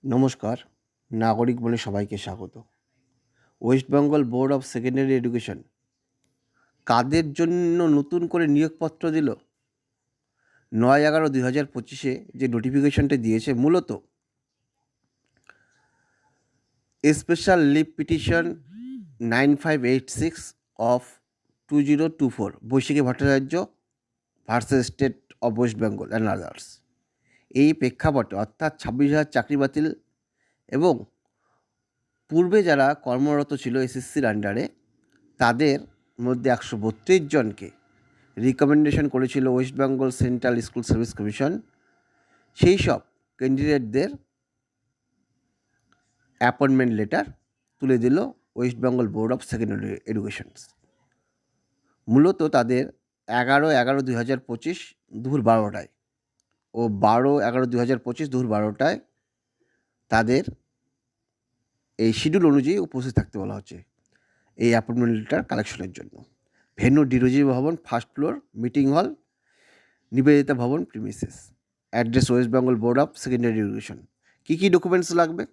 নমস্কার, নাগরিক বলে সবাইকে স্বাগত। West Bengal board of secondary education কাদের জন্য নতুন করে নিয়োগপত্র দিল? 9/11/2025 যে নোটিফিকেশনটা দিয়েছে, মূলত special leave petition 9586 of 2024 Baishakhi Bhattacharya versus state of West Bengal and others, এই প্রেক্ষাপটে অর্থাৎ 26,000 চাকরি বাতিল এবং পূর্বে যারা কর্মরত ছিল এসএসসির আন্ডারে, তাদের মধ্যে 132 জনকে রিকমেন্ডেশন করেছিল West Bengal central school service commission. সেই সব ক্যান্ডিডেটদের অ্যাপয়েন্টমেন্ট লেটার তুলে দিল West Bengal board of secondary educations. মূলত তাদের 11/11/2025 দুপুর 12টায় ও 12/11/2025 দুপুর 12টায় তাদের এই শিডিউল অনুযায়ী উপস্থিত থাকতে বলা হচ্ছে এই অ্যাপয়েন্টমেন্ট লেটার কালেকশনের জন্য। ভেন্যু ডিরোজি ভবন, first floor, meeting hall, Nivedita Bhavan premises. Address West Bengal board of secondary education. কী কী ডকুমেন্টস লাগবে?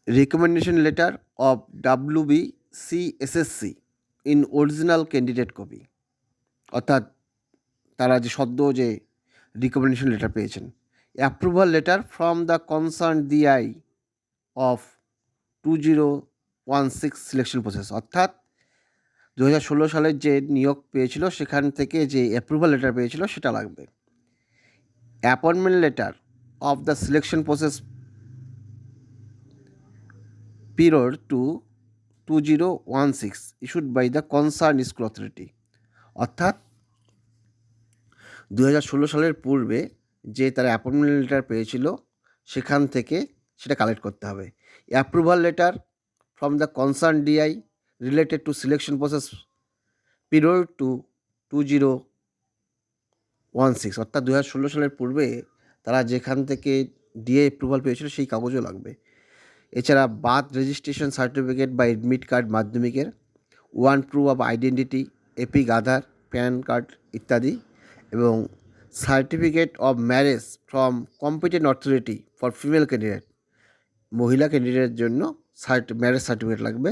Recommendation letter of WBCSSC in original candidate copy, অর্থাৎ তারা যে সদ্য যে রিকমেন্ডেশন লেটার পেয়েছেন। Approval letter from the concern DI of 2016 selection process, অর্থাৎ 2016 সালের যে নিয়োগ পেয়েছিল সেখান থেকে যে অ্যাপ্রুভাল লেটার পেয়েছিল সেটা লাগবে। Appointment letter of the selection process period to 2016 issued by the concern school authority, অর্থাৎ 2016 সালের পূর্বে যে তারা অ্যাপয়েন্টমেন্ট লেটার পেয়েছিল সেখান থেকে সেটা কালেক্ট করতে হবে। Approval letter from the concern DI related to selection process period to 2016, অর্থাৎ 2016 সালের পূর্বে তারা যেখান থেকে DI অ্যাপ্রুভাল পেয়েছিল সেই কাগজও লাগবে। এছাড়া বার্থ রেজিস্ট্রেশন সার্টিফিকেট বা এডমিট কার্ড মাধ্যমিকের, one proof of identity, epic Aadhaar, pan card ইত্যাদি, এবং certificate of marriage from competent authority for female candidate, মহিলা ক্যান্ডিডেটের জন্য ম্যারেজ সার্টিফিকেট লাগবে।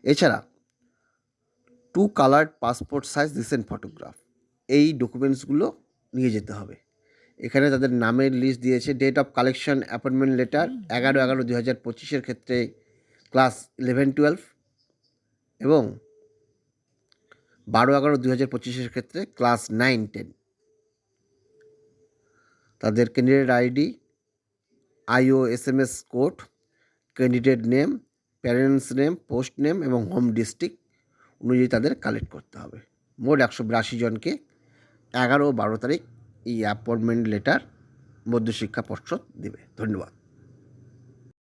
এছাড়া 2 coloured passport size recent photograph, এই ডকুমেন্টসগুলো নিয়ে যেতে হবে। এখানে তাদের নামের লিস্ট দিয়েছে। Date of collection appointment letter 11/11/2025 ক্ষেত্রে ক্লাস 11-12 এবং 12/11/2025 ক্ষেত্রে ক্লাস 9-10। তাদের candidate ID, IO SMS code, candidate name, parents name, post name এবং হোম ডিস্ট্রিক্ট অনুযায়ী তাদের কালেক্ট করতে হবে। মোট 182 জনকে 11 ও 12 তারিখ এই অ্যাপয়েন্টমেন্ট লেটার মধ্যশিক্ষা পর্ষদ দেবে। ধন্যবাদ।